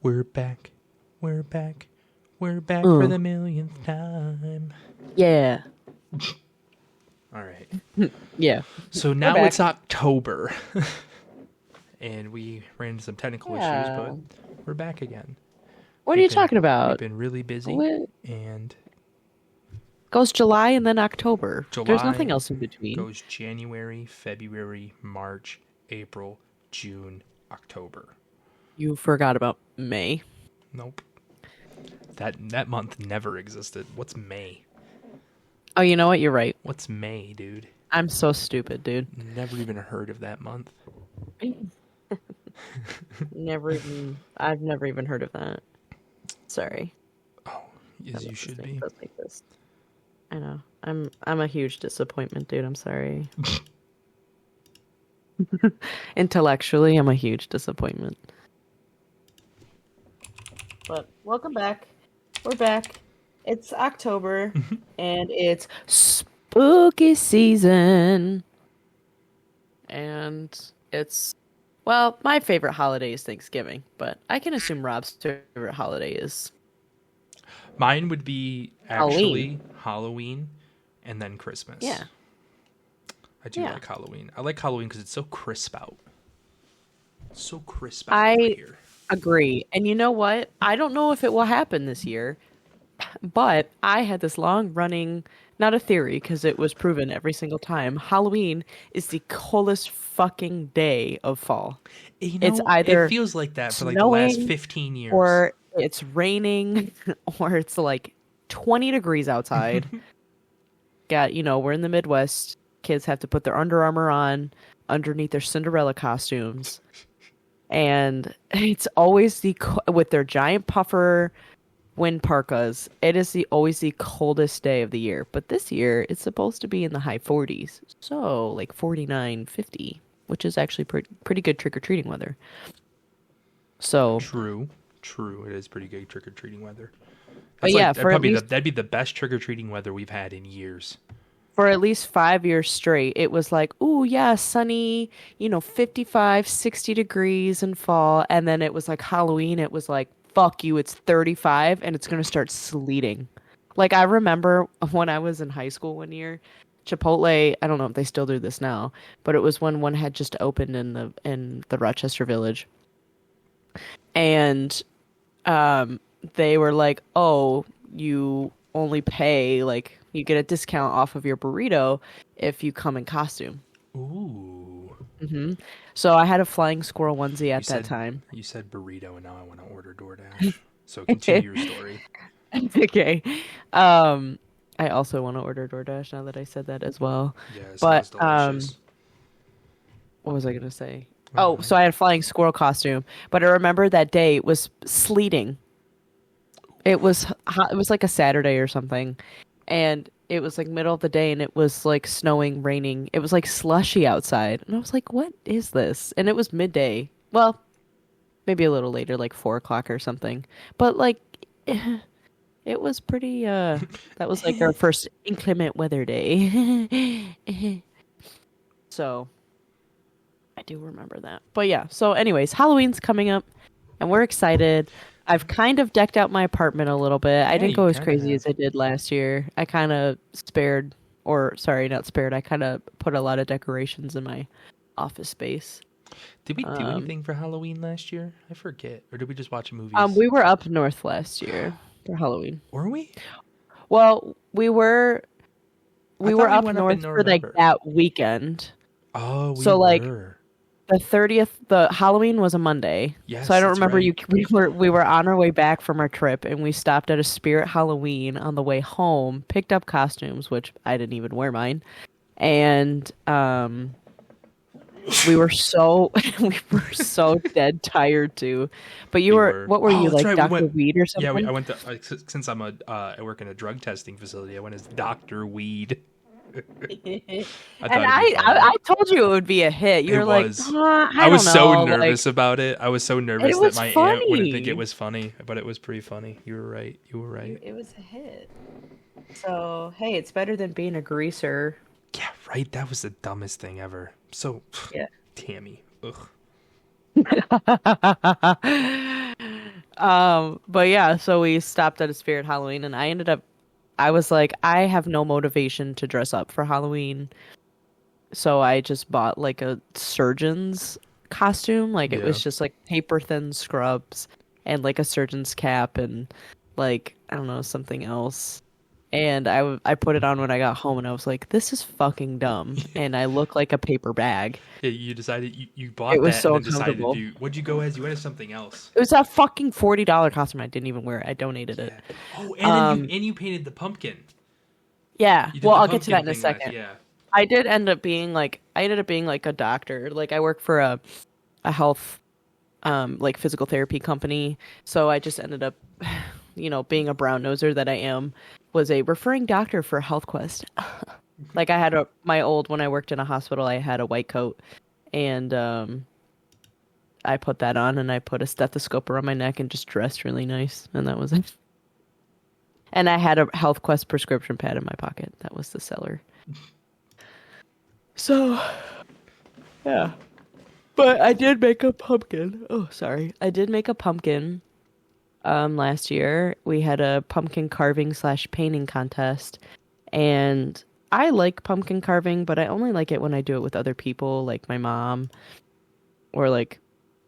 We're back. We're back. We're back for the millionth time. Yeah. All right. Yeah. So now it's October. And we ran into some technical issues, but we're back again. What are you talking about? We've been really busy. And goes July and then October. July There's nothing else in between. Goes January, February, March, April, June, October. You forgot about May. Nope. That month never existed. What's May? Oh, you know what? You're right. What's May, dude? I'm so stupid, dude. Never even heard of that month. I've never even heard of that. Sorry. Oh, as you should be. Like this. I know. I'm a huge disappointment, dude. I'm sorry. Intellectually, I'm a huge disappointment. But welcome back. We're back. It's October, and it's spooky season. And it's, well, my favorite holiday is Thanksgiving, but I can assume Rob's favorite holiday is... Mine would be actually Halloween and then Christmas. Yeah. I do like Halloween. I like Halloween because it's so crisp out. It's so crisp out over here. Agree. And you know what? I don't know if it will happen this year, but I had this long running, not a theory because it was proven every single time. Halloween is the coldest fucking day of fall. You know, it's either it feels like that for like the last 15 years. Or it's raining or it's like 20 degrees outside. We're in the Midwest. Kids have to put their Under Armour on underneath their Cinderella costumes. And it's always with their giant puffer wind parkas. It is always the coldest day of the year. But this year, it's supposed to be in the high 40s. So like 49, 50, which is actually pretty good trick-or-treating weather. So True. It is pretty good trick-or-treating weather. But that'd be the best trick-or-treating weather we've had in years. For at least 5 years straight, it was like, ooh, yeah, sunny, 55, 60 degrees in fall. And then it was like Halloween. It was like, fuck you, it's 35 and it's going to start sleeting. Like, I remember when I was in high school one year, Chipotle, I don't know if they still do this now, but it was when one had just opened in the Rochester Village. And they were like, oh, you only pay, like, you get a discount off of your burrito if you come in costume. Ooh. Mm-hmm. So I had a flying squirrel onesie at that time. You said burrito, and now I want to order DoorDash. So continue your story. Okay. I also want to order DoorDash now that I said that as well. Yeah, it but delicious. What was I gonna say? Oh, so I had a flying squirrel costume, but I remember that day it was sleeting. It was hot. It was like a Saturday or something. And it was like middle of the day and it was like snowing, raining. It was like slushy outside. And I was like, what is this? And it was midday. Well, maybe a little later, like 4:00 or something. But like, it was pretty, that was like our first inclement weather day. So, I do remember that. But yeah, so anyways, Halloween's coming up and we're excited. I've kind of decked out my apartment a little bit. I didn't go as crazy as I did last year. I kind of I kind of put a lot of decorations in my office space. Did we do anything for Halloween last year? I forget. Or did we just watch movies? We were up north last year for Halloween. Were we? Well, we were up north for like that weekend. Oh, we were. The 30th, the Halloween was a Monday. Yes, so I don't remember right. We were on our way back from our trip and we stopped at a Spirit Halloween on the way home, picked up costumes, which I didn't even wear mine. And we were so dead tired too. But what were you like, right, Dr. Weed or something? Yeah, I went to since I work in a drug testing facility, I went as Dr. Weed. I told you it would be a hit. You were like, I was so nervous about it. I was so nervous that my aunt wouldn't think it was funny, but it was pretty funny. You were right. It was a hit. So hey, it's better than being a greaser. Yeah, right. That was the dumbest thing ever. So, Tammy. Ugh. But yeah, so we stopped at a Spirit Halloween, and I was like, I have no motivation to dress up for Halloween, so I just bought like a surgeon's costume. Like it Yeah. was just like paper thin scrubs and like a surgeon's cap and like I don't know something else. And I put it on when I got home, and I was like, this is fucking dumb, and I look like a paper bag. Yeah, you decided you It bought was that and so then decided to uncomfortable. do. What'd you go as? You went as something else. It was a fucking $40 costume. I didn't even wear it. I donated it. Yeah. Oh, and then Um, you painted the pumpkin. yeah. You did Well, the I'll get to that pumpkin in a thing last. second. Yeah. I ended up being like a doctor. Like I work for a health like physical therapy company. So I just ended up being a brown noser that I am, was a referring doctor for Health Quest. Like I had when I worked in a hospital, I had a white coat and I put that on and I put a stethoscope around my neck and just dressed really nice, and that was it. And I had a Health Quest prescription pad in my pocket. That was the seller. So, yeah. But I did make a pumpkin. Oh, sorry. I did make a pumpkin last year. We had a pumpkin carving / painting contest. And I like pumpkin carving, but I only like it when I do it with other people, like my mom. Or like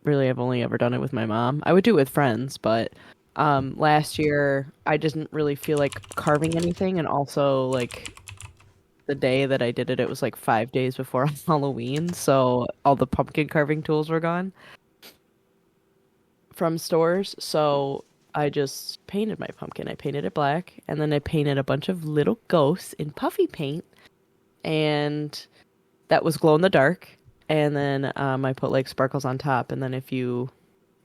really I've only ever done it with my mom. I would do it with friends, but last year I didn't really feel like carving anything, and also like the day that I did it, it was like 5 days before Halloween, so all the pumpkin carving tools were gone from stores. So I just painted my pumpkin. I painted it black, and then I painted a bunch of little ghosts in puffy paint, and that was glow in the dark. And then I put like sparkles on top, and then if you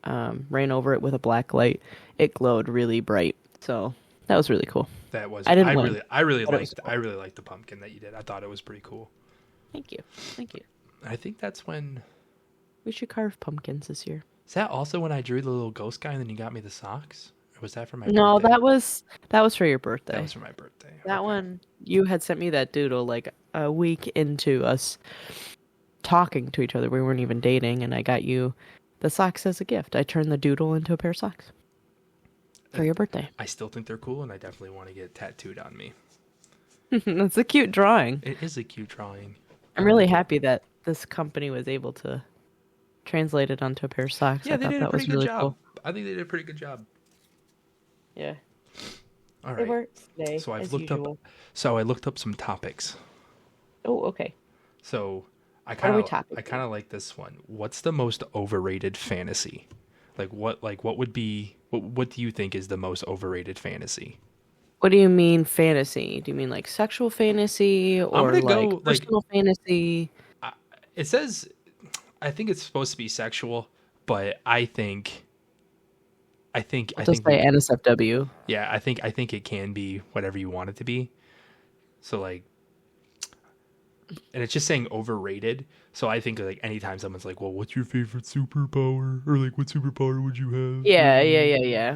ran over it with a black light, it glowed really bright. So that was really cool. That was. I didn't win, I really but it was liked. cool. I really liked the pumpkin that you did. I thought it was pretty cool. Thank you. Thank you. I think that's when. We should carve pumpkins this year. Is that also when I drew the little ghost guy and then you got me the socks? Or was that for my No, birthday? that was for your birthday. That was for my birthday. That Okay. one, you had sent me that doodle like a week into us talking to each other. We weren't even dating, and I got you the socks as a gift. I turned the doodle into a pair of socks for your birthday. I still think they're cool, and I definitely want to get it tattooed on me. That's a cute drawing. It is a cute drawing. I'm really happy that this company was able to translate it onto a pair of socks. Yeah, I they thought did a that was pretty good really job. cool. I think they did a pretty good job. Yeah. All It right. works today, So as I looked usual. up some topics. Oh, okay. So I What are we kind topics? of like this one. What's the most overrated fantasy? What would be what do you think is the most overrated fantasy? What do you mean fantasy? Do you mean like sexual fantasy or gonna go, like like- personal fantasy? It says I think it's supposed to be sexual, but I think Just say NSFW. yeah, I think it can be whatever you want it to be. So like, and it's just saying overrated. So I think like anytime someone's like, "Well, what's your favorite superpower?" or like, "What superpower would you have?" Yeah.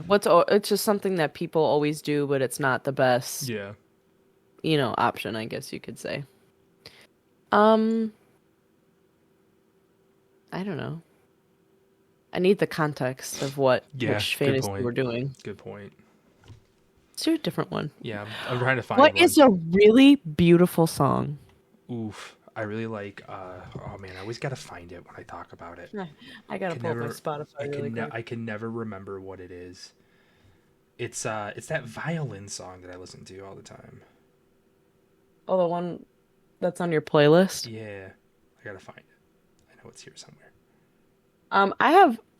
It's just something that people always do, but it's not the best, Yeah. option, I guess you could say. I don't know. I need the context of Yeah, which good fantasy point. we're doing. Good point. Let's do a different one. Yeah, I'm trying to find What one. is a really beautiful song? Oof, I really like. Oh man, I always gotta find it when I talk about it. I gotta Can pull up my never- Spotify really quick. I can never remember what it is. It's that violin song that I listen to all the time. Oh, the one that's on your playlist? Yeah, I gotta find it. I know it's here somewhere.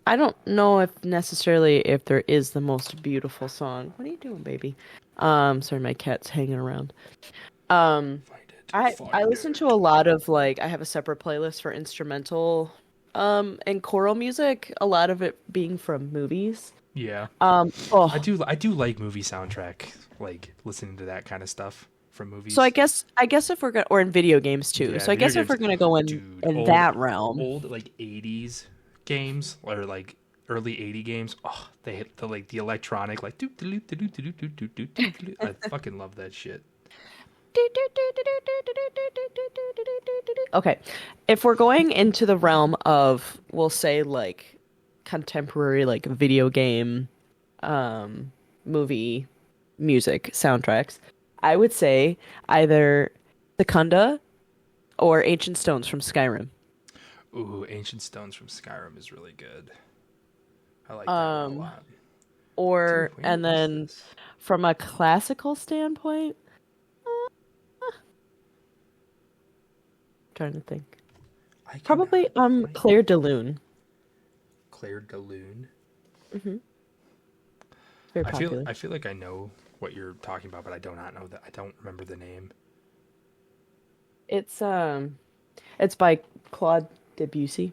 I don't know if there is the most beautiful song. What are you doing, baby? Sorry, my cat's hanging around. Find it. I listen to a lot of like I have a separate playlist for instrumental and choral music, a lot of it being from movies. Yeah, Oh, I do like movie soundtrack, like listening to that kind of stuff from movies. so I guess if we're gonna, or in video games too. Yeah, So I video guess if we're games- gonna go in Dude, that realm, old like 80s games or like early 80 games. Oh, they hit the electronic like doop doop doop doop doop doop doop doop doop. I fucking love that shit. okay, if we're going into the realm of, we'll say like contemporary, like video game movie music soundtracks, I would say either Secunda or Ancient Stones from Skyrim. Ooh, Ancient Stones from Skyrim is really good. I like that one a Um, lot. Dude, or where and is then this? from a classical standpoint, trying to think. I Probably cannot find Claire de Lune. Claire de Lune. Hmm. Very popular. I feel like I know what you're talking about, but I do not know that. I don't remember the name. It's it's by Claude Debussy.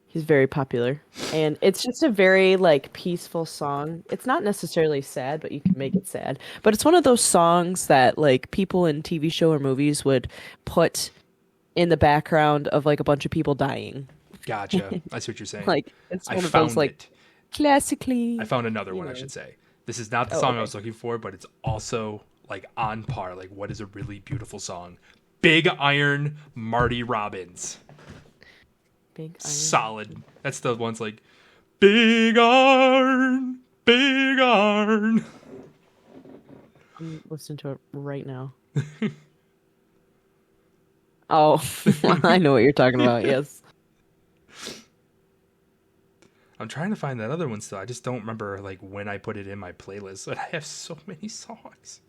He's very popular. And it's just a very like peaceful song. It's not necessarily sad, but you can make it sad. But it's one of those songs that like people in TV show or movies would put in the background of like a bunch of people dying. Gotcha. I see what you're saying. Like it's I one of those found like it. I classically, found another you one, I know. should say. This is not the Oh, song I okay. was looking for, but it's also like on par. Like, what is a really beautiful song? Big Iron, Marty Robbins. Big Iron. Solid. That's the ones like Big Iron, Big Iron. I'm listening to it right now. Oh, I know what you're talking about. Yes. I'm trying to find that other one still. I just don't remember like when I put it in my playlist. But I have so many songs.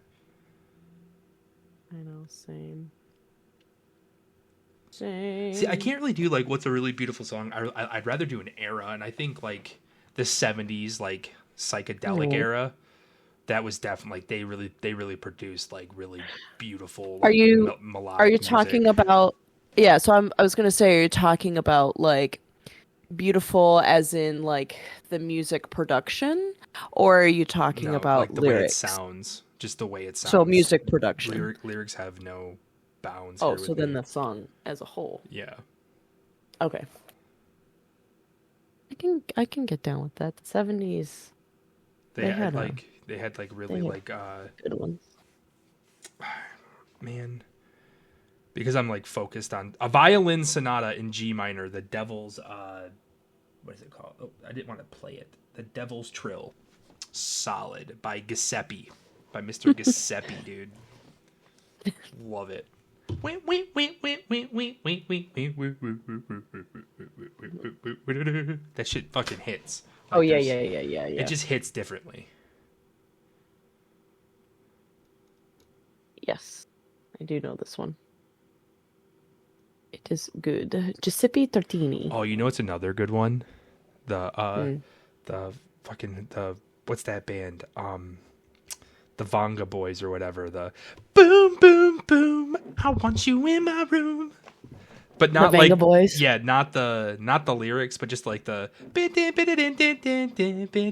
I know, same. Same. See, I can't really do like what's a really beautiful song. I'd rather do an era, and I think like the '70s, like psychedelic Mhm. era. That was definitely like they really produced like really beautiful Are like you are you melodic talking music. about yeah, so I was gonna say, are you talking about like beautiful as in like the music production, or are you talking No, about like the way it lyrics? sounds, just the way it So sounds. music production. Lyrics have no bounds Oh, here so with then me. the song as a whole. Yeah, Okay. I can get down with that. The 70s, they had they had like they really had like good ones. man, because I'm like focused on a violin sonata in G minor, the Devil's what is it called? Oh, I didn't want to play it. The Devil's Trill. Solid by Giuseppe. By Mr. Giuseppe, dude. Love it. That shit fucking hits. Oh Like yeah, there's it yeah. just hits differently. Yes. I do know this one. It is good. Giuseppe Tartini. Oh, you know it's another good one? The Mm. the fucking the what's that band? The Vonga Boys or whatever. The boom boom boom. I want you in my room. But The not like Vanga Boys. yeah, not the lyrics, but just like the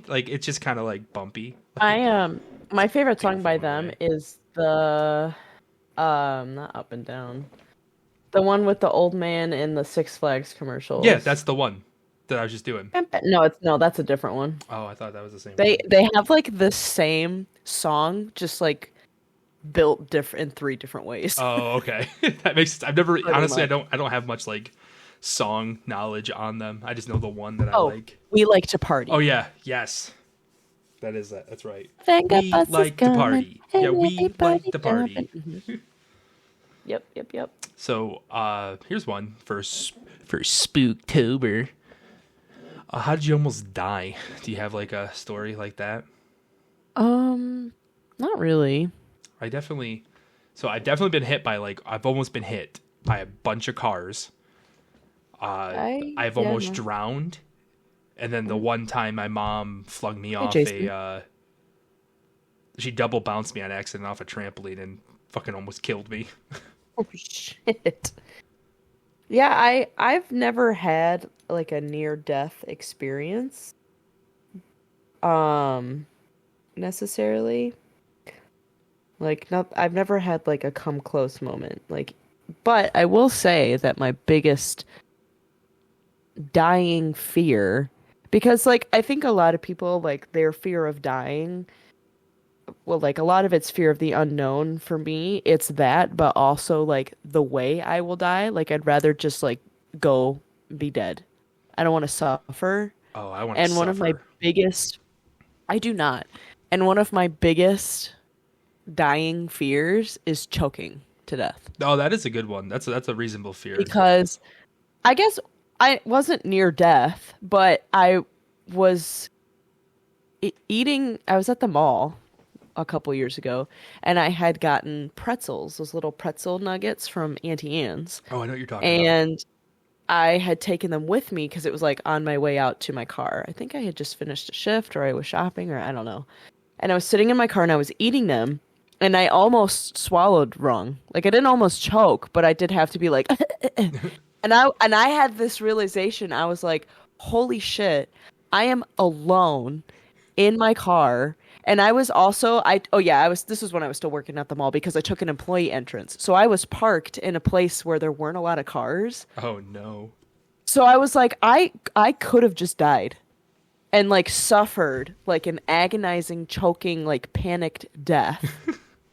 like it's just kind of like bumpy. I my favorite song Beautiful by in a them way. is the not Up and Down. The one with the old man in the Six Flags Yeah, commercials. that's the one that I was just doing. No, that's a different one. Oh, I thought that was the same one. They have like the same song, just like built different in three different ways. Oh, okay. That makes sense. I've never Pretty honestly much. I don't have much like song knowledge on them. I just know the one that I Oh, like. we like to Oh party. yeah, yes. That is that. That's right. Vanga We bus is like to coming. party. Hey, Yeah, we like everybody to jumping. party. Yep. So, here's one for Spooktober. How did you almost die? Do you have like a story like that? Not really. I definitely. So I've definitely been hit by like I've almost been hit by a bunch of cars. I've Yeah, almost no. drowned, and then the one time my mom flung me Hey, off Jason. she double bounced me on accident off a trampoline and fucking almost killed me. Oh shit. Yeah, I've never had like a near death experience. Um, necessarily. Like not I've never had like a come close moment. Like but I will say that my biggest dying fear because like I think a lot of people like their fear of dying well like a lot of it's fear of the unknown for me it's that but also like the way I will die like I'd rather just like go be dead. I don't want to suffer. Oh, I want to And one of my suffer. biggest I do not. And one of my biggest dying fears is choking to death. Oh, that is a good one. That's a reasonable fear. Because I guess I wasn't near death, but I was eating. I was at the mall a couple years ago, and I had gotten pretzels, those little pretzel nuggets from Auntie Anne's, Oh, I know what you're talking about. and I had taken them with me because it was like on my way out to my car. I think I had just finished a shift, or I was shopping, or I don't know. And I was sitting in my car and I was eating them, and I almost swallowed wrong. Like I didn't almost choke, but I did have to be like, and I had this realization. I was like, holy shit, I am alone in my car. And I was also I was this was when I was still working at the mall because I took an employee entrance. So I was parked in a place where there weren't a lot of cars. Oh no. So I was like, I could have just died and like suffered like an agonizing, choking, like panicked death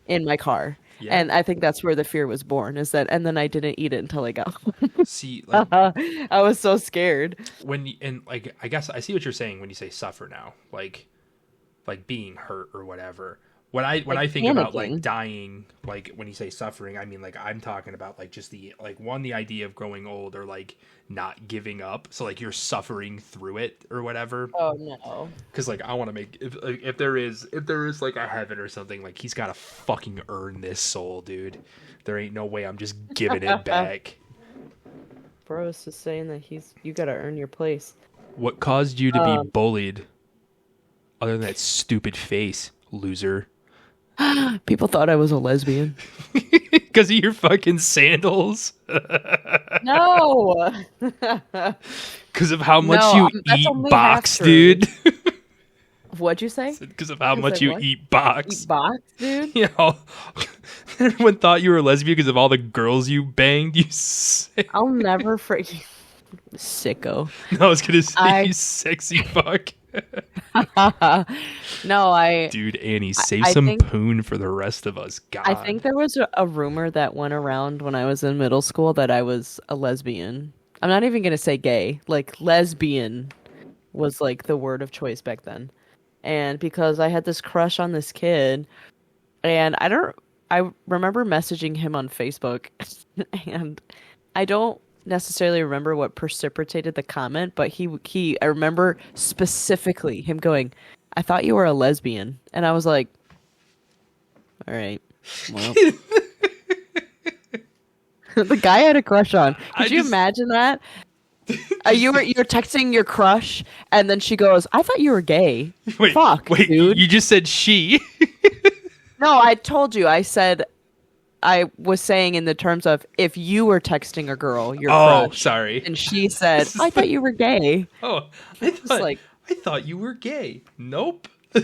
in my car. Yeah. And I think that's where the fear was born, is that, and then I didn't eat it until I got home. See, like I was so scared. and like I guess I see what you're saying when you say suffer now. Like being hurt or whatever. When I think about like panicking. dying, like when you say suffering, I mean like I'm talking about like just the like the idea of growing old or like not giving up. So like you're suffering through it or whatever. Oh no. Because like I want to make if there is like a heaven or something, like he's got to fucking earn this soul, dude. There ain't no way I'm just giving it back. Bro is just saying that you gotta earn your place. What caused you to be bullied? Other than that stupid face, loser. People thought I was a lesbian. Because of your fucking sandals. No. Because of how much No, you that's eat only box, half true. dude. What'd you say? Because of how 'Cause much I you what? eat box. Eat box, dude? You know, everyone thought you were a lesbian because of all the girls you banged. You sick. I'll never freaking sicko. No, I was gonna say I- you sexy fuck. No, Dude, Annie, save I some think- poon for the rest of us. God. I think there was a rumor that went around when I was in middle school that I was a lesbian. I'm not even gonna say gay. Like lesbian was like the word of choice back then. And because I had this crush on this kid, and I remember messaging him on Facebook, and I don't necessarily remember what precipitated the comment, but I remember specifically him going, "I thought you were a lesbian," and I was like, "All right, well." The guy I had a crush on. Could you imagine that? You're texting your crush, and then she goes, "I thought you were gay." Wait, Fuck, wait, dude. you just said she. No, I told you. I said I was saying in the terms of if you were texting a girl, your Oh, crush, sorry. and she said, "I thought you were gay." Oh, like- I thought you were gay. Nope. We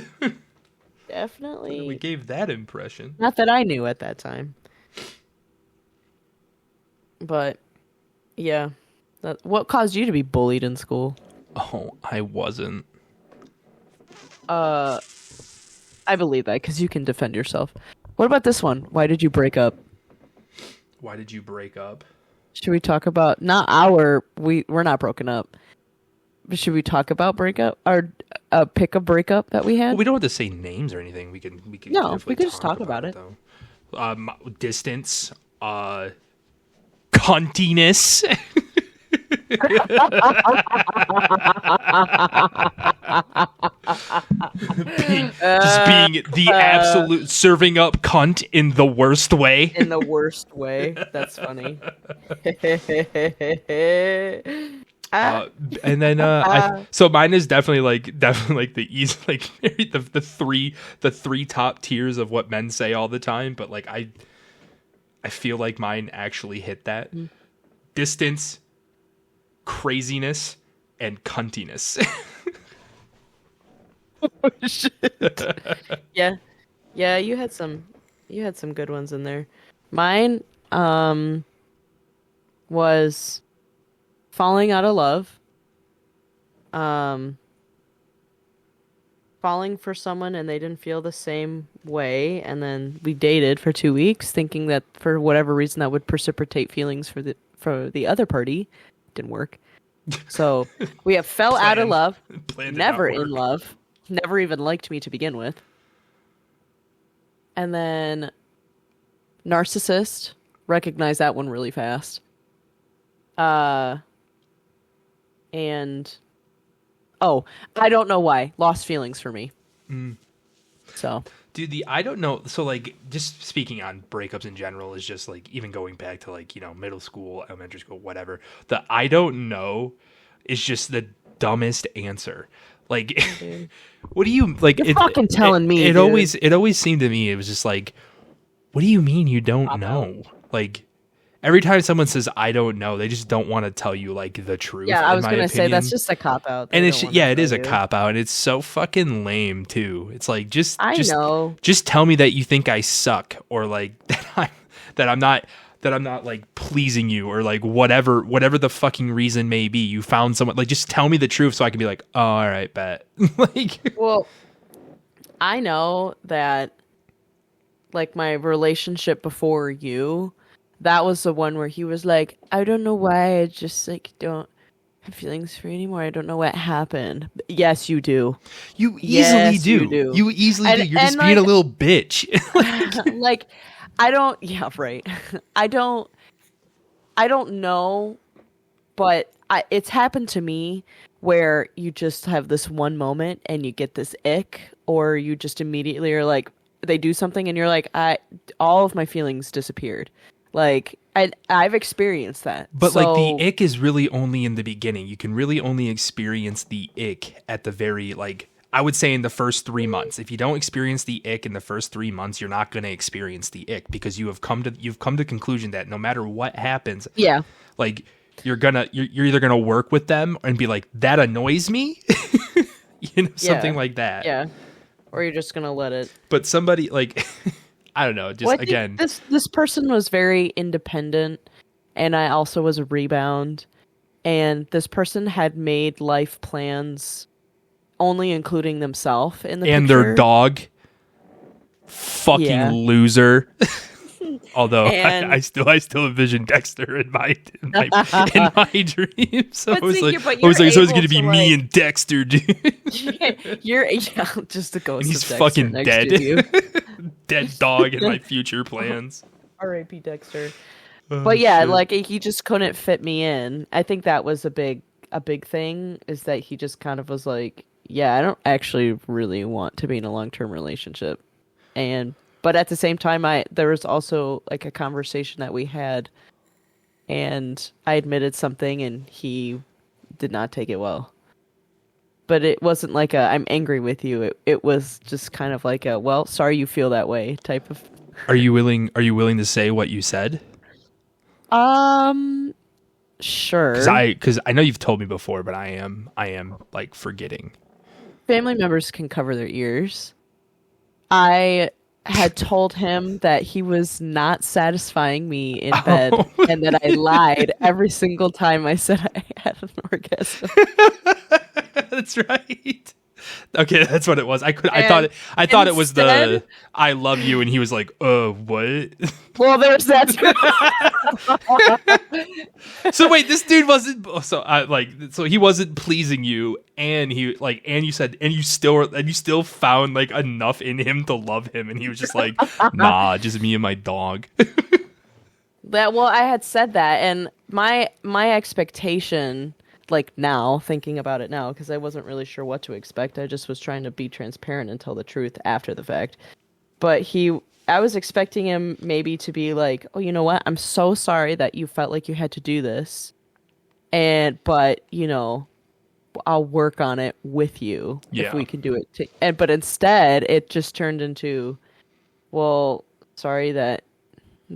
Definitely gave that impression. not that I knew at that time. But yeah, what caused you to be bullied in school? Oh, I wasn't. I believe that because you can defend yourself. What about this one? Why did you break up? Why did you break up? Should we talk about we're not broken up. But should we talk about breakup or pick a breakup that we had? Well, we don't have to say names or anything. We can No, we definitely can just talk about it. Though. Distance, cuntiness. Being the absolute serving up cunt in the worst way. In the worst way. That's funny. And then so mine is definitely like the easy like the three top tiers of what men say all the time, but like I feel like mine actually hit that. Distance, craziness, and cuntiness. Oh, shit. Yeah, you had some good ones in there. Mine was falling out of love. Falling for someone and they didn't feel the same way, and then we dated for 2 weeks thinking that for whatever reason that would precipitate feelings for the other party. Didn't work. So we have fell out of love, Planned it never not in work. love. never even liked me to begin with. And then narcissist, recognize that one really fast. Uh, and oh, I don't know why. Lost feelings for me. So, Dude, I don't know. So, like, just speaking on breakups in general is just like even going back to like, middle school, elementary school, whatever. The I don't know is just the dumbest answer. Like, dude. what do you like? You're fucking telling me, It dude. always seemed to me it was just like, what do you mean you don't know? Like, every time someone says I don't know, they just don't want to tell you like the truth. Yeah, I was going to say that's just a cop out. And it is a cop out, and it's so fucking lame too. It's like just know. just tell me that you think I suck, or like that I'm not like pleasing you, or like whatever the fucking reason may be. You found someone, like, just tell me the truth so I can be like, oh, all right, bet. Like, well, I know that like my relationship before you, that was the one where he was like, I don't know why, I just like don't have feelings for you anymore. I don't know what happened. Yes, you do. You easily do. You do. You easily do. You're just like, being a little bitch. like, I don't. Yeah, right. I don't know, but it's happened to me where you just have this one moment and you get this ick, or you just immediately are like, they do something and you're like, all of my feelings disappeared. Like, I've experienced that. But so, like, the ick is really only in the beginning. You can really only experience the ick at the very, like, I would say in the first 3 months. If you don't experience the ick in the first 3 months, you're not going to experience the ick, because you've come to conclusion that no matter what happens, yeah, like, you're either gonna work with them and be like, that annoys me, something like that. Yeah, or you're just gonna let it. But somebody like, I don't know, just again, this person was very independent, and I also was a rebound, and this person had made life plans, only including themselves in the and picture. their dog. Fucking loser. Although I still envision Dexter in my dreams. So I was like, so it's gonna be me and Dexter, dude. You're just a ghost. And he's of Dexter fucking next dead. to you. Dead dog in my future plans. R.I.P. Dexter. But yeah, shit. Like, he just couldn't fit me in. I think that was a big thing, is that he just kind of was like, yeah, I don't actually really want to be in a long-term relationship. But at the same time, there was also like a conversation that we had, and I admitted something and he did not take it well. But it wasn't like I'm angry with you. It was just kind of like well, sorry you feel that way type of. Are you willing to say what you said? Sure. Because I know you've told me before, but I am like forgetting. Family members can cover their ears. I had told him that he was not satisfying me in bed, and that I lied every single time I said I had an orgasm. That's right. Okay, that's what it was. I thought it was the I love you, and he was like, what? Well, there's that too. So wait, this dude wasn't so he wasn't pleasing you, and you still found like enough in him to love him, and he was just like, nah, just me and my dog. I had said that, and my expectation, like, now, thinking about it now, because I wasn't really sure what to expect. I just was trying to be transparent and tell the truth after the fact. But I was expecting him maybe to be like, oh, you know what? I'm so sorry that you felt like you had to do this. But, I'll work on it with you if we can do it. But instead, it just turned into, well, sorry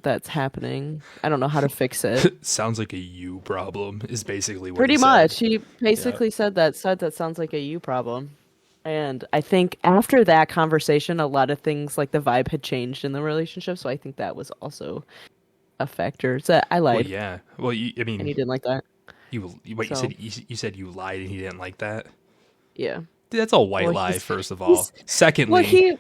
that's happening. I don't know how to fix it. Sounds like a you problem is basically what pretty he much said. He basically said that sounds like a you problem. And I think after that conversation, a lot of things, like the vibe had changed in the relationship, so I think that was also a factor. So I lied. Well, yeah. Well, and he didn't like that. You said you lied and he didn't like that? Yeah. Dude, that's a white lie, first of all. Secondly, he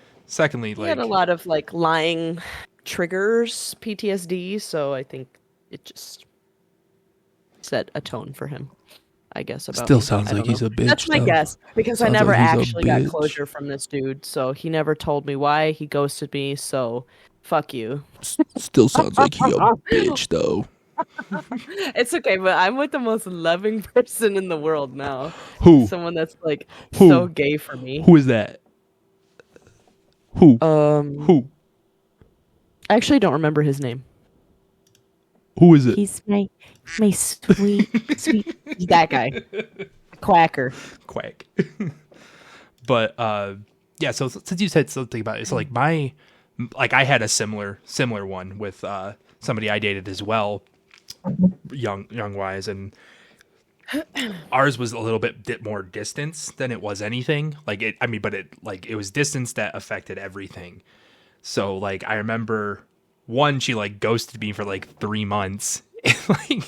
like, had a lot of like lying triggers, PTSD, so I think it just set a tone for him. I guess, about Still me. sounds I don't like he's know. a bitch. That's my though. guess because I Sounds never like he's a actually got bitch. closure from this dude. So he never told me why he ghosted me. So fuck you. Still sounds like he a bitch though. It's okay, but I'm with the most loving person in the world now. Who? Someone that's like Who? so gay for me. Who is that? Who? Um, Who? I actually don't remember his name. Who is it? He's my sweet He's that guy, Quacker. Quack. But yeah. So since you said something about it, so like I had a similar one with somebody I dated as well, young wise, and ours was a little bit more distance than it was anything. Like it, I mean, but it was distance that affected everything. So like I remember one, she like ghosted me for like 3 months and like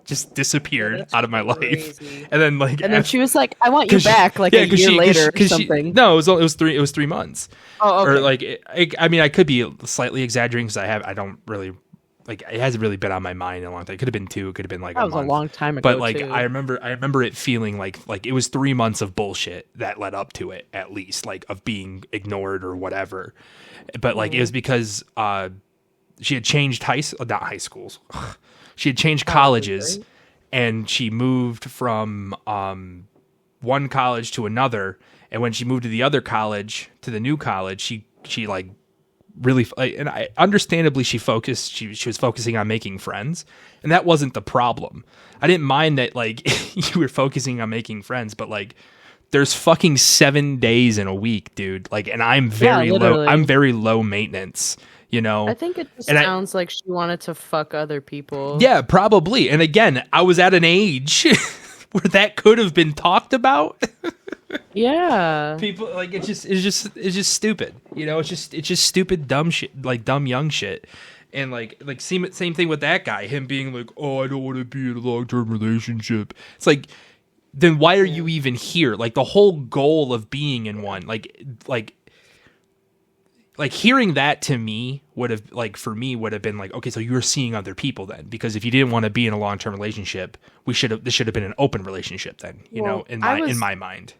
just disappeared out of my life. Crazy. And then like And then she was like, "I want you 'cause she- back," like yeah, a 'cause year she- 'cause later she- 'cause or she- something. no, it was 3 months. Oh, okay. Or like I mean I could be slightly exaggerating because I don't really like it hasn't really been on my mind in a long time. It could have been 2, it could have been like That a was month. a long time ago. But like too. I remember it feeling like it was 3 months of bullshit that led up to it, at least, like of being ignored or whatever. But like it was because she had changed not high schools. She had changed colleges, right? and she moved from one college to another. And when she moved to the other college, to the new college, she like really, and I understandably she was focusing on making friends, and that wasn't the problem. I didn't mind that like you were focusing on making friends, but like there's fucking 7 days in a week, dude. Like, and I'm very low. literally. I'm very low maintenance. You know, I think it just And sounds like she wanted to fuck other people. yeah, probably. And again, I was at an age where that could have been talked about. Yeah. People like it's just stupid. You know, it's just stupid, dumb shit, like dumb young shit. And like same thing with that guy, him being like, "Oh, I don't want to be in a long-term relationship." It's like, then why are you even here? Like the whole goal of being in one, like hearing that to me would have been like, okay, so you were seeing other people then, because if you didn't want to be in a long-term relationship, this should have been an open relationship then, you know, in my mind.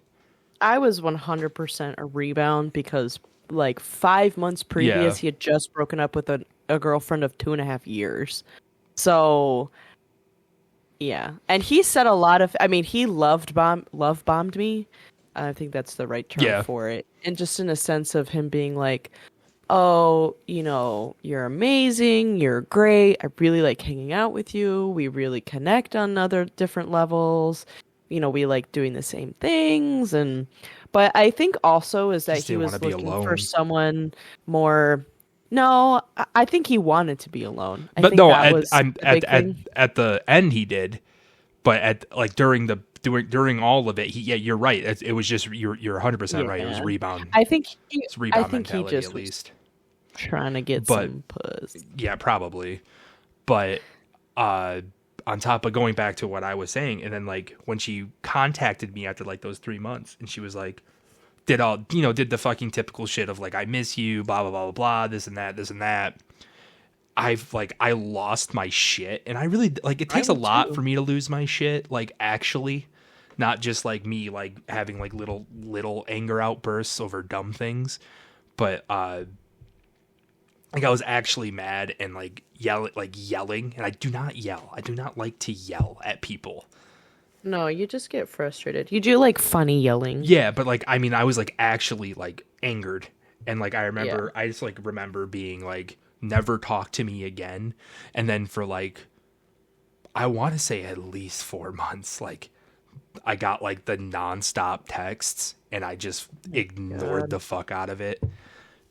I was 100% a rebound because like 5 months previous, Yeah. he had just broken up with a girlfriend of 2.5 years. So yeah. And he said a lot of, I mean, he love bombed me. I think that's the right term Yeah. for it. And just in a sense of him being like, "Oh, you know, you're amazing. You're great. I really like hanging out with you. We really connect on other different levels. You know, we like doing the same things." But I think also is that Just he didn't was wanna be looking alone. for someone more. No, I think he wanted to be alone. I But think no, that was the big at thing. the end he did, but at like during all of it, you're right. It was just you're 100% right. It was Yeah. rebound. I think It's rebound he mentality just at was least. trying to get But- some puss. Yeah, probably. But on top of going back to what I was saying, and then like when she contacted me after like those 3 months, and she was like, did the fucking typical shit of like, "I miss you, blah blah blah blah blah, this and that. I lost my shit, and I really like it takes a would lot too. for me to lose my shit, like actually, not just like me like having like little anger outbursts over dumb things, but like I was actually mad and like yelling, and I do not yell. I do not like to yell at people. No, you just get frustrated. You do like funny yelling. Yeah, but like I mean, I was like actually like angered, and like I just like remember being like, "Never talk to me again," and then for like, I want to say at least 4 months, like I got like the nonstop texts, and I just ignored the fuck out of it.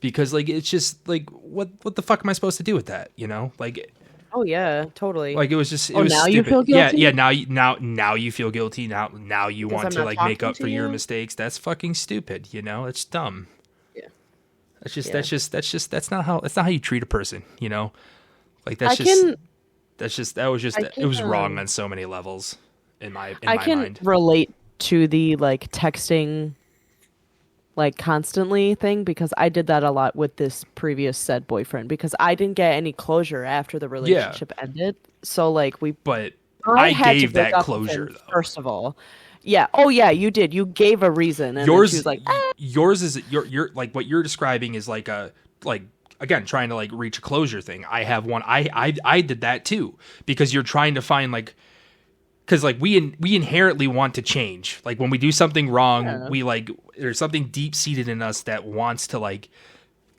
Because like it's just like what the fuck am I supposed to do with that? You know, like Oh yeah, totally. it was just it Oh, was now stupid. you feel guilty? Yeah. Now you feel guilty. Now you Because want I'm to not like make talking up to for your you? mistakes. That's fucking stupid. You know, it's dumb. Yeah. That's not how you treat a person. You know, like I can it was wrong um, on so many levels in my I can mind. relate to the like texting like constantly thing because I did that a lot with this previous said boyfriend because I didn't get any closure after the relationship ended. So like But I had to gave break that up with closure him, though. first of all. Yeah. Oh yeah, you did. You gave a reason, and then she Yours was like, yours is your like what you're describing is like a like again trying to like reach a closure thing. I have one. I did that too because you're trying to find like because like we inherently want to change. Like when we do something wrong, Yeah. we like there's something deep seated in us that wants to like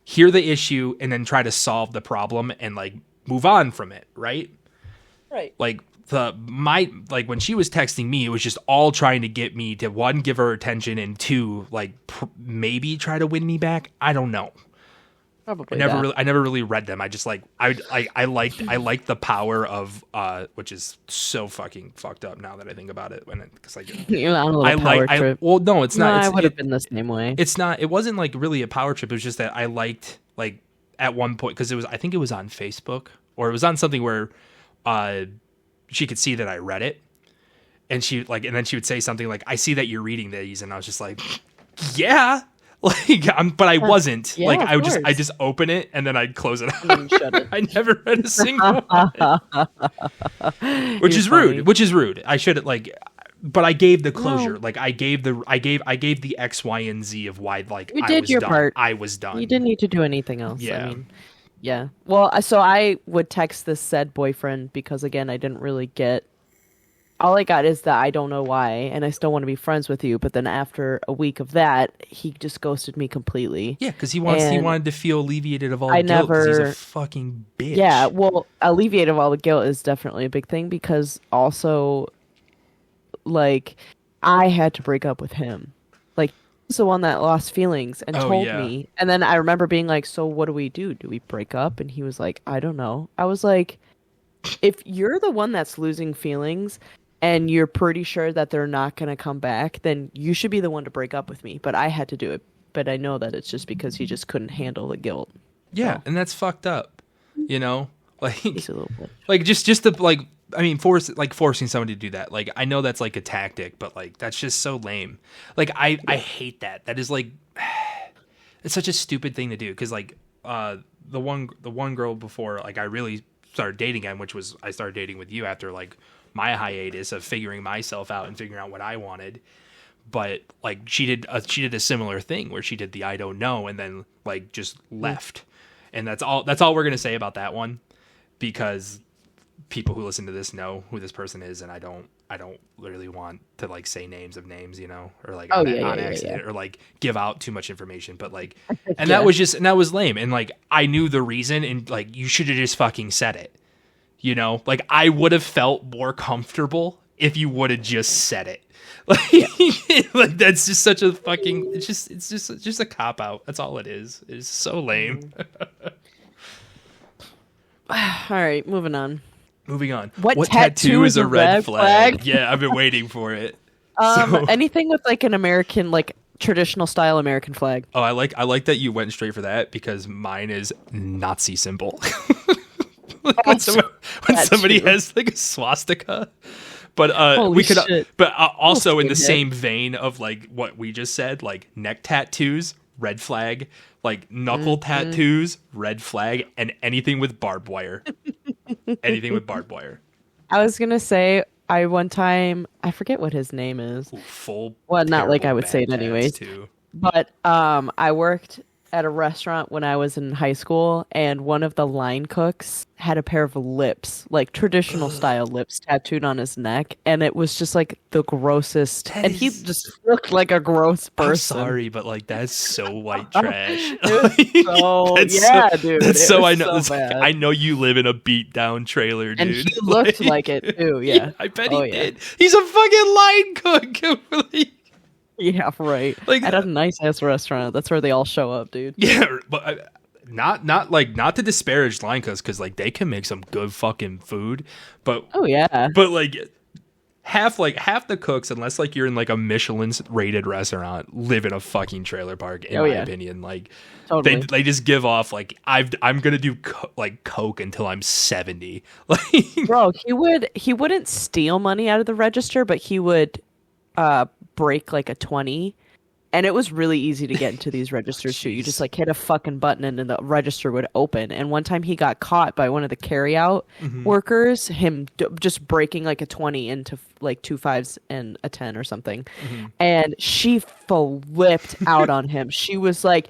hear the issue and then try to solve the problem and like move on from it, right? right. Like like when she was texting me, it was just all trying to get me to one, give her attention, and two, like maybe try to win me back. I don't know. Probably I never really read them. I just like I liked the power of which is so fucking fucked up now that I think about it when because like You're on a little power trip. well no it's No, not I would have it, been the same way. it's not it wasn't like really a power trip. It was just that I liked like at one point because it was I think it was on Facebook or it was on something where she could see that I read it and she like and then she would say something like I see that you're reading these and I was just like yeah like but I wasn't Yeah, like of I course. just open it and then I'd close it And then out. shut it. I never read a single one, which You're is funny. rude. Which is rude. I should like, but I gave the closure. No. Like I gave the X, Y, and Z of why like You I did was your done. part. I was done. You didn't need to do anything else. Yeah. I mean, yeah. Well, so I would text this said boyfriend because again, I didn't really get. All I got is that I don't know why, and I still want to be friends with you. But then after a week of that, he just ghosted me completely. Yeah, because he And wanted to feel alleviated of all I guilt. 'Cause he's a never- fucking bitch. Yeah, well, alleviate of all the guilt is definitely a big thing because also, like, I had to break up with him. Like, he's the one that lost feelings and Oh, told yeah. me. And then I remember being like, so what do we do? Do we break up? And he was like, I don't know. I was like, if you're the one that's losing feelings and you're pretty sure that they're not going to come back, then you should be the one to break up with me. But I had to do it. But I know that it's just because he just couldn't handle the guilt. Yeah, So, and that's fucked up. You know, like he's a little bit. like just the like I mean forcing somebody to do that. Like I know that's like a tactic, but like that's just so lame. Like I hate that. That is like it's such a stupid thing to do because like the one girl before like I really started dating again, which was I started dating with you after like my hiatus of figuring myself out and figuring out what I wanted. But like she did a similar thing where she did the I don't know and then like just left. And that's all we're going to say about that one because people who listen to this know who this person is and I don't really want to like say names of names, you know, or like Oh, on yeah, accident or like give out too much information, but like and Yeah. that was lame and like I knew the reason and like you should have just fucking said it. You know, like I would have felt more comfortable if you would have just said it. Like, like that's just such a fucking. It's just a cop out. That's all it is. It's so lame. All right, moving on. Moving on. What tattoo is a red flag? Yeah, I've been waiting for it. So- Anything with like an American, like traditional style American flag. Oh, I like that you went straight for that because mine is Nazi symbol. Like when that somebody too. has like a swastika. But Holy we could shit. but also in the skinhead. same vein of like what we just said, like neck tattoos, red flag, like knuckle tattoos, red flag, and anything with barbed wire. Anything with barbed wire. I was gonna say I one time I forget what his name is, Ooh, full Well, not like terrible I would say it bad tats, anyways. too. but I worked at a restaurant when I was in high school, and one of the line cooks had a pair of lips, like traditional style lips, tattooed on his neck, and it was just like the grossest. That and he is- just looked like a gross I'm person. sorry, but like that's so white trash. So That's yeah, dude. That's it so was I know. so it's like, bad. I know you live in a beat down trailer, dude. And he looked like it too. Yeah. I bet Oh, he yeah. did. He's a fucking line cook. Yeah, right. Like- At a nice ass restaurant. That's where they all show up, dude. Yeah, but not to disparage line cooks because like they can make some good fucking food, but Oh yeah. like half the cooks, unless like you're in like a Michelin rated restaurant, live in a fucking trailer park. In Oh, my yeah. opinion, like Totally. they just give off like I'm gonna do like coke until I'm 70. Like Bro, he wouldn't steal money out of the register, but he would break like a 20 And it was really easy to get into these registers too. You just Jeez. like hit a fucking button and then the register would open. And one time he got caught by one of the carryout workers, just breaking like a 20 into like two fives and a 10 or something. And she flipped out on him. She was like,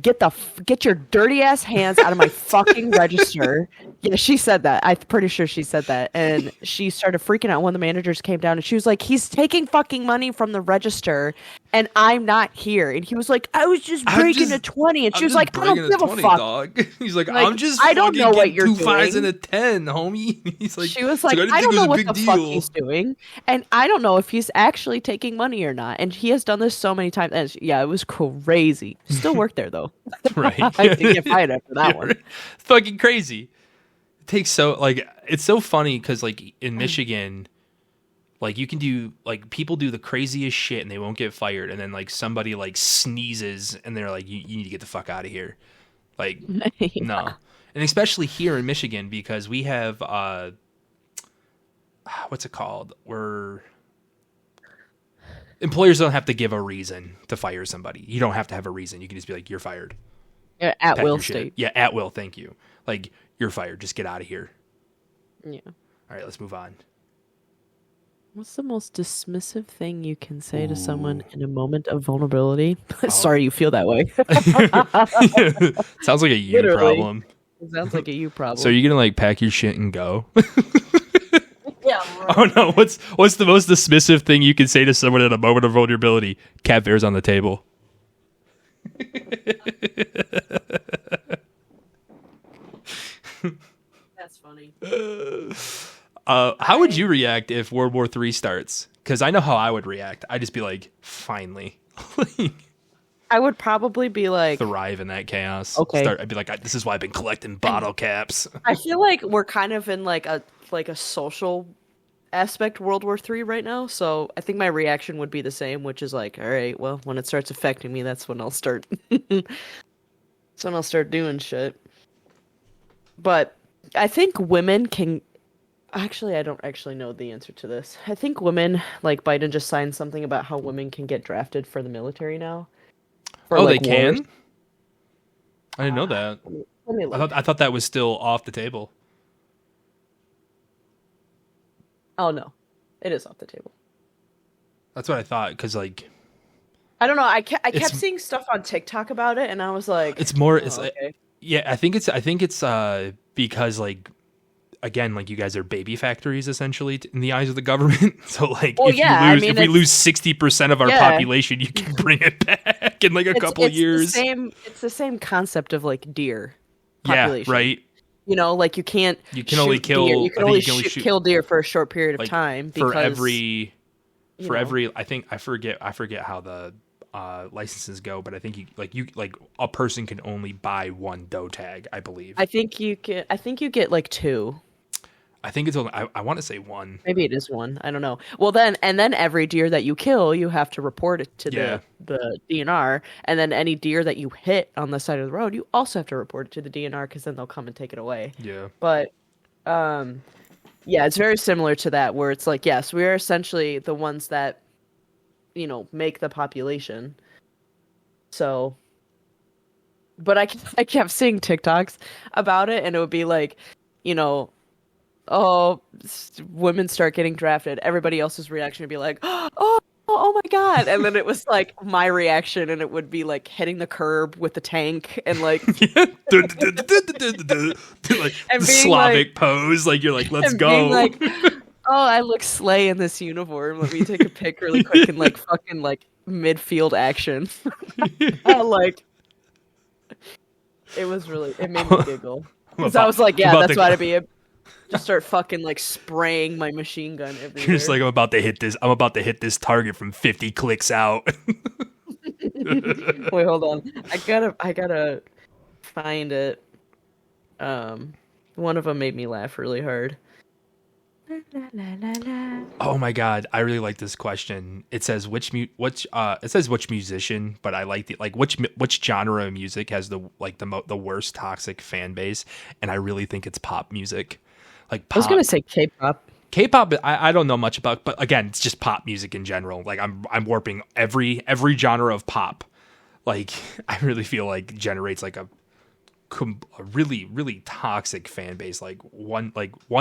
get your dirty ass hands out of my fucking register. Yeah, she said that. I'm pretty sure she said that. And she started freaking out when the managers came down and she was like, he's taking fucking money from the register and I'm not here. And he was like, I was just breaking a 20. And she was like, I don't give a fuck. Dog. He's like, Like, I'm just I don't know what you're two fives doing. and a 10, homie. He's like, She was like, didn't I think don't it was know a what the big fuck deal." he's doing. And I don't know if he's actually taking money or not. And he has done this so many times. And yeah, it was crazy. Still work there though. Right. I didn't get fired after that Yeah, one. right. It's fucking crazy. It takes so like it's so funny because like in Michigan, like you can do like people do the craziest shit and they won't get fired, and then like somebody like sneezes and they're like, you need to get the fuck out of here. Like no, and especially here in Michigan because we have what's it called? We're employers don't have to give a reason to fire somebody. You don't have to have a reason. You can just be like, you're fired. At Pack will your shit. state. Yeah, at will. Thank you. Like, you're fired. Just get out of here. Yeah. All right, let's move on. What's the most dismissive thing you can say to someone in a moment of vulnerability? Sorry you feel that way. Sounds like a you Literally. problem. It sounds like a you problem. So you're gonna like pack your shit and go? yeah, Oh no! What's the most dismissive thing you can say to someone in a moment of vulnerability? Cat bears on the table. that's funny. How would you react if World War III starts? Because I know how I would react. I'd just be like, finally, I would probably be like, thrive in that chaos. Okay. I'd be like, this is why I've been collecting bottle caps. I feel like we're kind of in like a social aspect World War III right now. So I think my reaction would be the same, which is like, all right, well, when it starts affecting me, that's when I'll start. That's when I'll start doing shit. But I think women can. Actually, I don't actually know the answer to this. I think women, like Biden just signed something about how women can get drafted for the military now. For, Oh, like, they can? wars. I didn't know that. Let me look. I thought that was still off the table. Oh no, it is off the table. That's what I thought. Because like, I don't know. I kept It's- seeing stuff on TikTok about it, and I was like, it's more. oh, It's like, okay. yeah. I think it's because like, again, like you guys are baby factories essentially in the eyes of the government. So like, Well, if yeah, I you lose, mean, if we it's- lose 60% of our Yeah. population, you can bring it back in like a couple it's years. It's the same concept of like deer Yeah, population. right. You know, like you can't. You can only shoot kill- Deer. I You can think only, you can only shoot- kill deer for a short period of Like, time because for every you know. I think I forget how the licenses go, but I think you a person can only buy one doe tag, I believe. I think you get like two. I think it's only I want to say one. Maybe it is one. I don't know. Well, then every deer that you kill, you have to report it to Yeah. the DNR, and then any deer that you hit on the side of the road, you also have to report it to the DNR because then they'll come and take it away. Yeah. But yeah, it's very similar to that where it's like, yes, we are essentially the ones that, you know, make the population. So, but I kept seeing TikToks about it, and it would be like, you know, oh, women start getting drafted. Everybody else's reaction would be like, oh my God. And then it was like my reaction, and it would be like hitting the curb with the tank and like, like And the being Slavic pose, like you're like, let's and go. being like, oh, I look slay in this uniform. Let me take a pic really quick and like fucking like midfield action. Like, it made me giggle. Because I was like, yeah, that's what I'd be. Just start fucking like spraying my machine gun everywhere. You're just like, I'm about to hit this target from 50 clicks out. Wait, hold on. I gotta find it. One of them made me laugh really hard. Oh my god, I really like this question. It says which musician, but I like which genre of music has the worst toxic fan base, and I really think it's pop music. Like pop, I was gonna say K-pop. K-pop, I don't know much about, but again, it's just pop music in general. Like I'm warping every genre of pop. Like I really feel like generates like a really really toxic fan base. Like One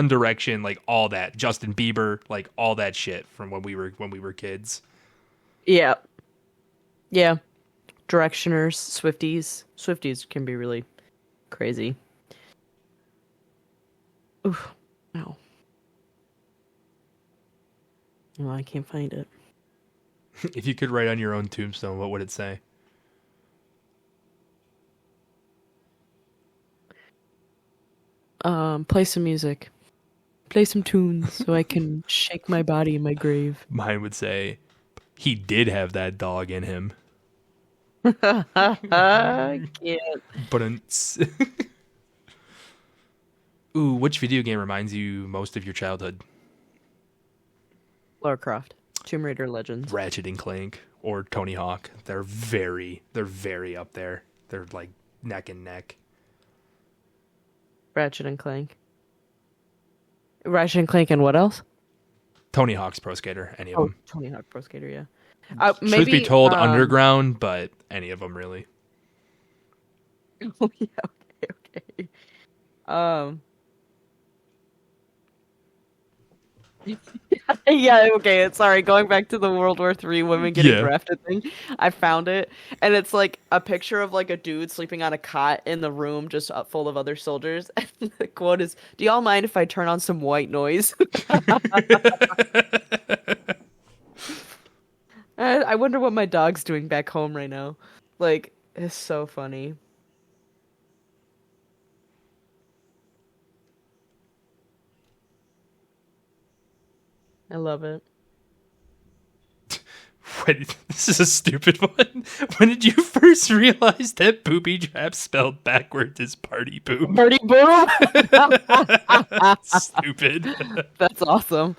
Direction, like all that, Justin Bieber, like all that shit from when we were kids. Yeah. Yeah. Directioners, Swifties can be really crazy. Oof. No. No, I can't find it. If you could write on your own tombstone, what would it say? Play some music. Play some tunes so I can shake my body in my grave. Mine would say, he did have that dog in him. I can't. But ooh, which video game reminds you most of your childhood? Lara Croft. Tomb Raider Legends. Ratchet and Clank or Tony Hawk. They're very up there. They're like neck and neck. Ratchet and Clank. Ratchet and Clank and what else? Tony Hawk's Pro Skater, any of them. Tony Hawk Pro Skater, yeah. Truth be told, Underground, but any of them really. Oh yeah, okay. Yeah, okay. Sorry, going back to the World War III women getting drafted thing. I found it, and it's like a picture of like a dude sleeping on a cot in the room just full of other soldiers. And the quote is, "Do y'all mind if I turn on some white noise?" I wonder what my dog's doing back home right now. Like, it's so funny. I love it. This is a stupid one. When did you first realize that booby trap spelled backwards is party boom? Party boom? Stupid. That's awesome.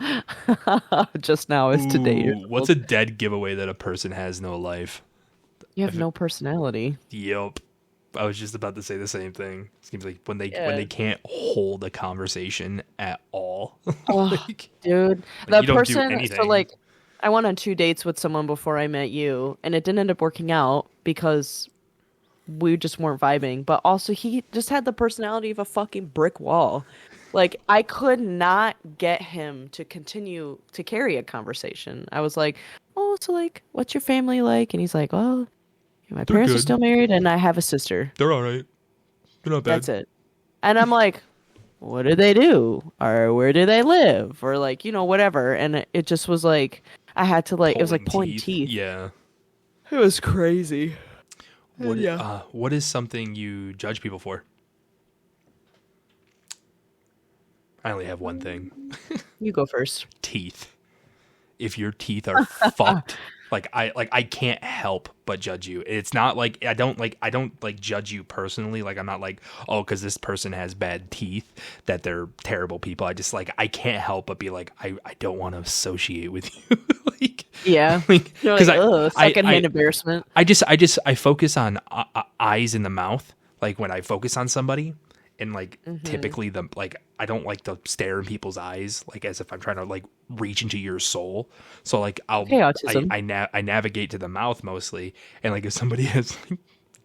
Just now is today. What's a dead giveaway that a person has no life? You have no personality. Yep. I was just about to say the same thing. Seems like when they can't hold a conversation at all. Like, dude, that person. So like, I went on 2 dates with someone before I met you, and it didn't end up working out because we just weren't vibing. But also, he just had the personality of a fucking brick wall. Like, I could not get him to continue to carry a conversation. I was like, "Oh, so like, what's your family like?" And he's like, "Well, my parents are still married, and I have a sister. They're all right. They're not bad. That's it." And I'm like, what do they do? Or where do they live? Or like, whatever. And it just was like, I had to like, it was like pulling teeth. Yeah. It was crazy. What is something you judge people for? I only have one thing. You go first. Teeth. If your teeth are fucked, I can't help but judge you. It's not like I don't judge you personally. Like I'm not like, oh, because this person has bad teeth that they're terrible people. I just I can't help but be like, I don't want to associate with you. Yeah, because secondhand embarrassment. I focus on eyes in the mouth. Like when I focus on somebody. And typically I don't like to stare in people's eyes as if I'm trying to reach into your soul. So I navigate to the mouth mostly. And if somebody has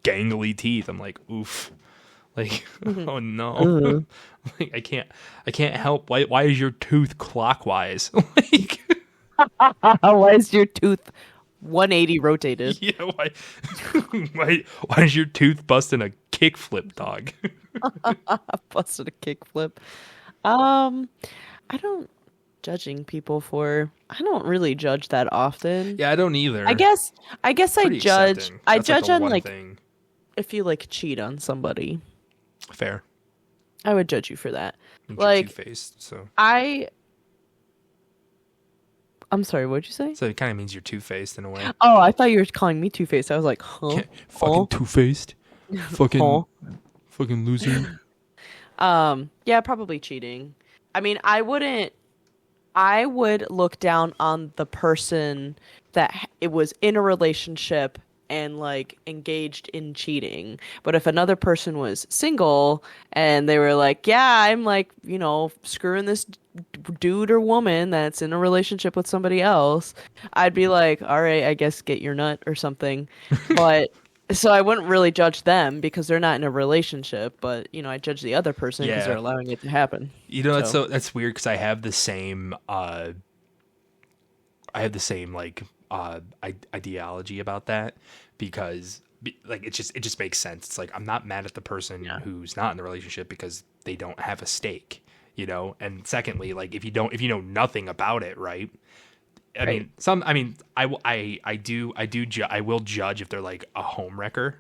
gangly teeth, I'm like, oof. Oh no. I can't help. Why is your tooth clockwise? Why is your tooth 180 rotated? Yeah, why is your tooth busting a kickflip, dog? Busted a kickflip. I don't judging people for. I don't really judge that often. Yeah, I don't either. I guess I judge. Accepting. I That's judge on thing. if you cheat on somebody. Fair. I would judge you for that. You're two-faced, so. I'm sorry, what'd you say? So it kind of means you're two-faced in a way. Oh, I thought you were calling me two-faced. I was like, huh? Fucking two-faced. Fucking loser. Yeah, probably cheating. I mean, I would look down on the person that it was in a relationship and engaged in cheating. But if another person was single and they were like, yeah, I'm screwing this dude or woman that's in a relationship with somebody else, I'd be like, all right, I guess get your nut or something. But so I wouldn't really judge them because they're not in a relationship, but I judge the other person because they're Yeah. allowing it to happen. That's So, that's weird because I have the same like ideology about that because like it just makes sense. It's like I'm not mad at the person yeah. who's not in the relationship because they don't have a stake, you know. And secondly, like if you know nothing about it, right? Right. I will judge if they're like a home wrecker.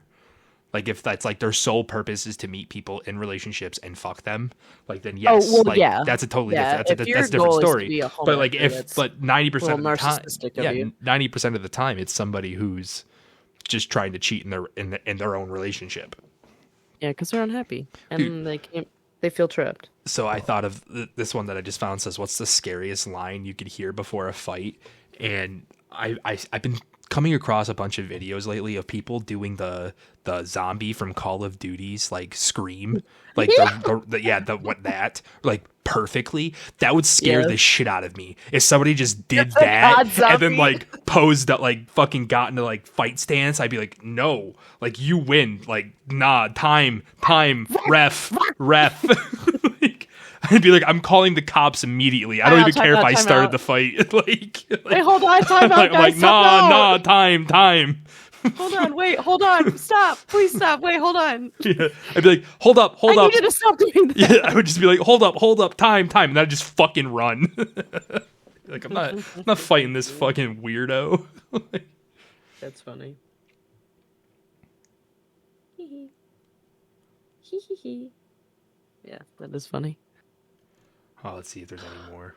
Like if that's like their sole purpose is to meet people in relationships and fuck them, like then Oh, yes, well, like yeah. that's a totally Yeah. different If your that's a different goal is to story. be a home But like wrecker, if that's but ninety a little percent of the time, narcissistic of yeah, you. 90% of the time it's somebody who's just trying to cheat in their own relationship. Yeah, because they're unhappy Dude, and they feel trapped. so I thought of this one that I just found says, "What's the scariest line you could hear before a fight?" And I've been coming across a bunch of videos lately of people doing the zombie from Call of Duty's like scream, like the what that like perfectly. That would scare the Yes. shit out of me if somebody just did The that God and then zombie. like posed that like fucking got into like fight stance. I'd be like, no, like you win, like nah, time, ref. Like, I'd be like, I'm calling the cops immediately. I don't even care if I started the fight. Wait, hold on, time out, I'm like, guys. Stop now. nah, time. Hold on, wait, hold on. Stop. Please stop. Wait, hold on. Yeah. I'd be like, hold up. I need you to stop doing that. Yeah, I would just be like, hold up, time, and then I'd just fucking run. Like I'm not fighting this fucking weirdo. That's funny. Yeah, that is funny. Oh, let's see if there's any more.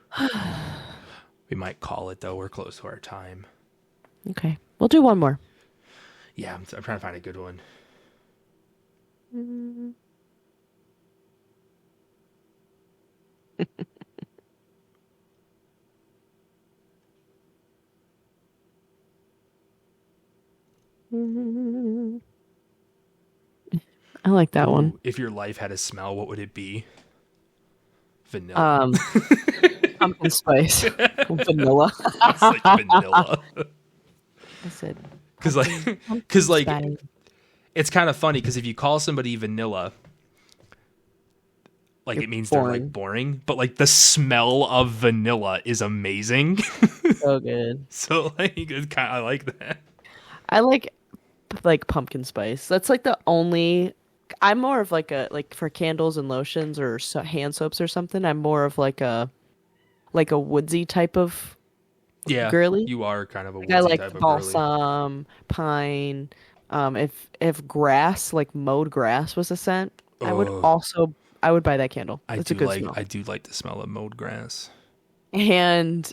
We might call it though. We're close to our time. Okay, we'll do one more. Yeah, I'm trying to find a good one. I like that one. If your life had a smell, what would it be? Vanilla. Pumpkin spice, vanilla. It's like vanilla. I said, Because like spice. it's kind of funny because if you call somebody vanilla, like You're it means they're like boring, but like the smell of vanilla is amazing. So good. So like I like that. I like pumpkin spice. That's like the only. I'm more of like for candles and lotions or hand soaps or something. I'm more of like a woodsy type of Yeah, girly. you are kind of a Like I woodsy like type of girly. balsam, pine. If grass, like mowed grass, was a scent, Ugh. I would buy that candle. I It's a do good like smell. I do like the smell of mowed grass. And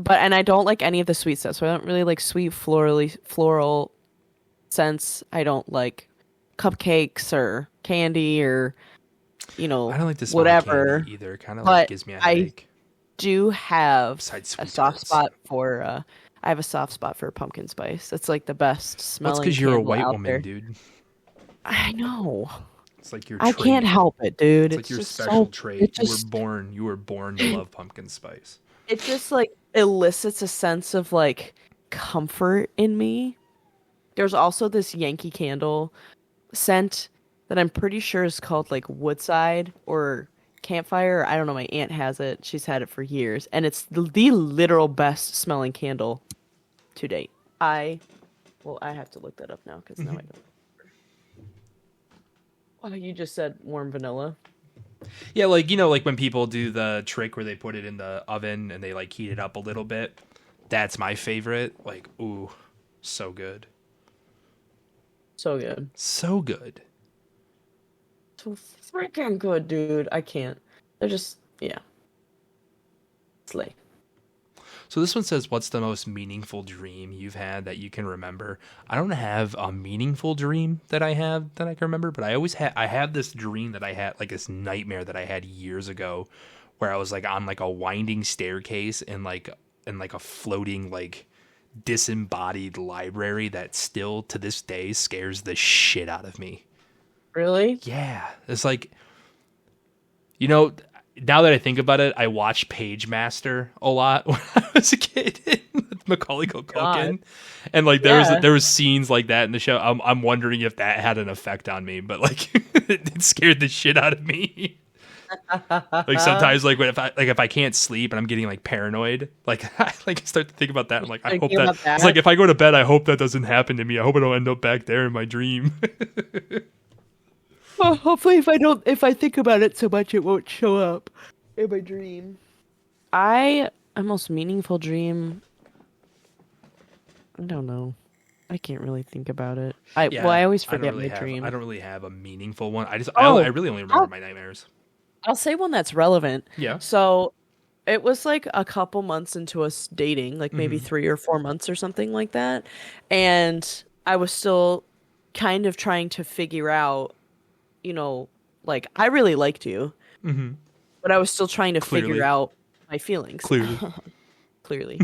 I don't like any of the sweet stuff. So I don't really like sweet floral scents. I don't like cupcakes or candy or I don't like the smell whatever. of candy either. Kind of But like gives me a I headache. do have Besides a sweet soft tarts. spot for I have a soft spot for pumpkin spice. It's like the best Well, smelling. it's because you're a candle white out woman, there. dude. I know. It's like your I trait. can't help it, dude. It's like your just special so, trait. It just You were born to love pumpkin spice. it just like elicits a sense of like comfort in me. There's also this Yankee Candle scent that I'm pretty sure is called like Woodside or Campfire. I don't know. My aunt has it. She's had it for years, and it's the literal best smelling candle to date. I have to look that up now because now I don't. Oh, you just said warm vanilla. Yeah, like like when people do the trick where they put it in the oven and they like heat it up a little bit. That's my favorite. Like, ooh, so good. So good. So good. So freaking good, dude. I can't. They're just yeah. Slay. So this one says, what's the most meaningful dream you've had that you can remember? I don't have a meaningful dream that I have that I can remember, but I have this dream that I had, like this nightmare that I had years ago where I was like on like a winding staircase and like a floating like disembodied library that still to this day scares the shit out of me. Really? Yeah. It's like, you know, now that I think about it, I watched Page Master a lot when I was a kid with Macaulay Culkin, and like there was scenes like that in the show. I'm wondering if that had an effect on me, but like it scared the shit out of me. Like sometimes, like if I can't sleep and I'm getting like paranoid, like I start to think about that. I'm like, I hope that it's like if I go to bed, I hope that doesn't happen to me. I hope I don't end up back there in my dream. Well, hopefully, if I think about it so much, it won't show up in my dream. A most meaningful dream. I don't know. I can't really think about it. I always forget my dream. I don't really have a meaningful one. I really only remember my nightmares. I'll say one that's relevant. Yeah. So it was like a couple months into us dating, like maybe 3 or 4 months or something like that. And I was still kind of trying to figure out, like I really liked you, but I was still trying to figure out my feelings. Clearly.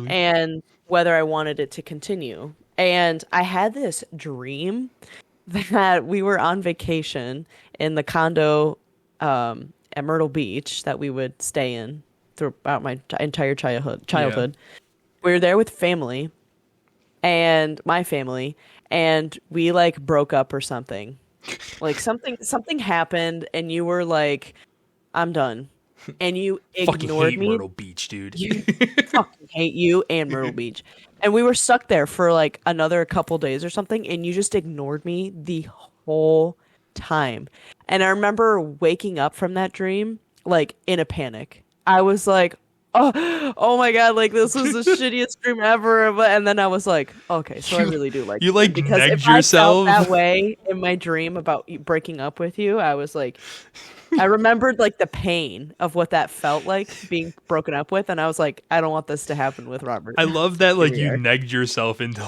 And whether I wanted it to continue. And I had this dream that we were on vacation in the condo at Myrtle Beach that we would stay in throughout my entire childhood. Yeah. We were there with family and my family, and we like broke up or something. Like something happened, and you were like, "I'm done," and you ignored hate me. Myrtle Beach, dude. You fucking hate you and Myrtle Beach, and we were stuck there for like another couple days or something, and you just ignored me the whole time. And I remember waking up from that dream like in a panic. I was like, oh my god, like this was the shittiest dream ever. And then I was like, okay, so I really do like you like because if yourself. I felt that way in my dream about breaking up with you, I was like, I remembered like the pain of what that felt like being broken up with, and I was like, I don't want this to happen with Robert. I love that like you negged yourself into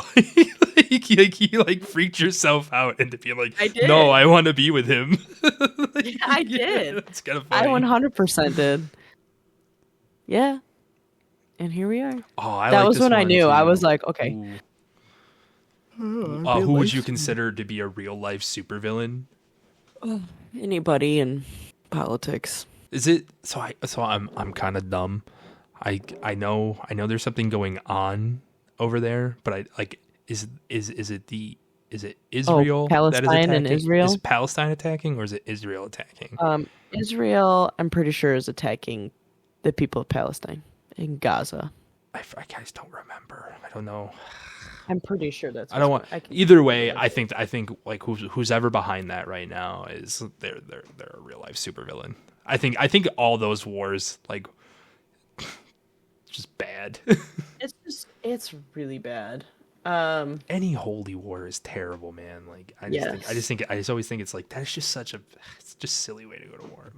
you like freaked yourself out into being like, no, I want to be with him. Yeah, I did. It's kind of funny. I 100% did. Yeah. And here we are. Oh, that was when I knew. Too. I was like, okay. Who would you consider to be a real life supervillain? Anybody in politics. Is it so? I'm kind of dumb. I know there's something going on over there, but I like is it Israel Palestine that is attacking? And Israel? Is Palestine attacking or is it Israel attacking? Israel, I'm pretty sure, is attacking the people of Palestine in Gaza. I just don't remember. I don't know. I'm pretty sure that's. I don't want. Either way, I think like who's ever behind that right now is they're a real life supervillain. I think all those wars like just bad. It's really bad. Any holy war is terrible, man. Like I just always think it's like that's just it's just silly way to go to war.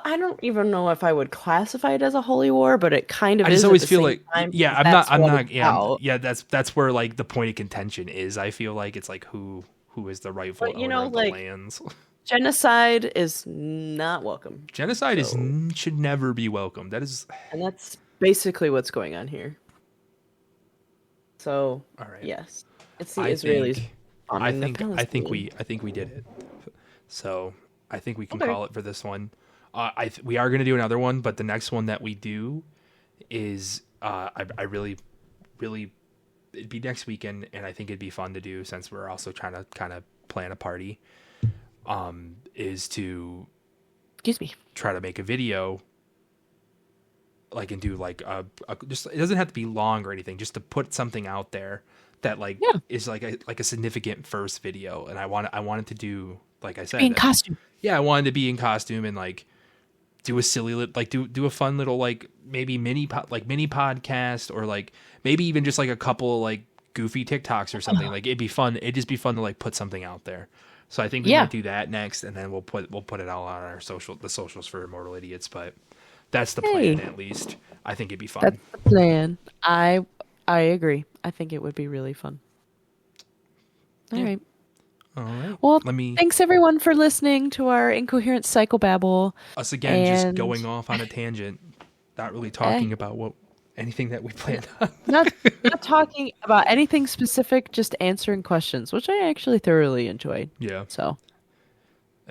I don't even know if I would classify it as a holy war, but it kind of is. I just always feel like I'm not. That's where like the point of contention is. I feel like it's like who is the rightful owner of the lands. Genocide is not welcome. Genocide should never be welcome. And that's basically what's going on here. So, all right. Yes, it's the Israelis. I think we did it. So I think we can call it for this one. We are going to do another one, but the next one that we do is I really it'd be next weekend, and I think it'd be fun to do since we're also trying to kind of plan a party. Is to try to make a video. Like and do like just it doesn't have to be long or anything, just to put something out there that is like a significant first video. And I wanted to do, like I said, in costume. Yeah, I wanted to be in costume and like do a silly like do a fun little like maybe mini podcast, or like maybe even just like a couple like goofy TikToks or something. Like it'd be fun. It'd just be fun to like put something out there. So I think we might do that next, and then we'll put it all on our the socials for Immortal Idiots, but. That's the plan, at least. I think it'd be fun. That's the plan. I agree. I think it would be really fun. All right. Well, thanks everyone for listening to our incoherent psychobabble. Us again, just going off on a tangent, not really talking about anything that we planned on. not talking about anything specific, just answering questions, which I actually thoroughly enjoyed. Yeah. So.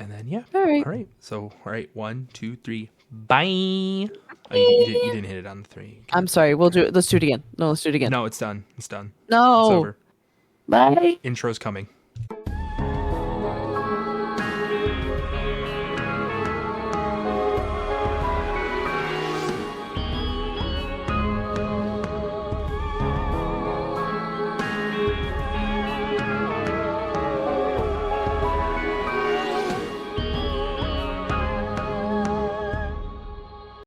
And then yeah. All right. All right. So all right. 1, 2, 3. Bye. Oh, you didn't hit it on the 3. Okay. I'm sorry. Let's do it again. No, let's do it again. No, it's done. It's done. No. It's over. Bye. Intro's coming.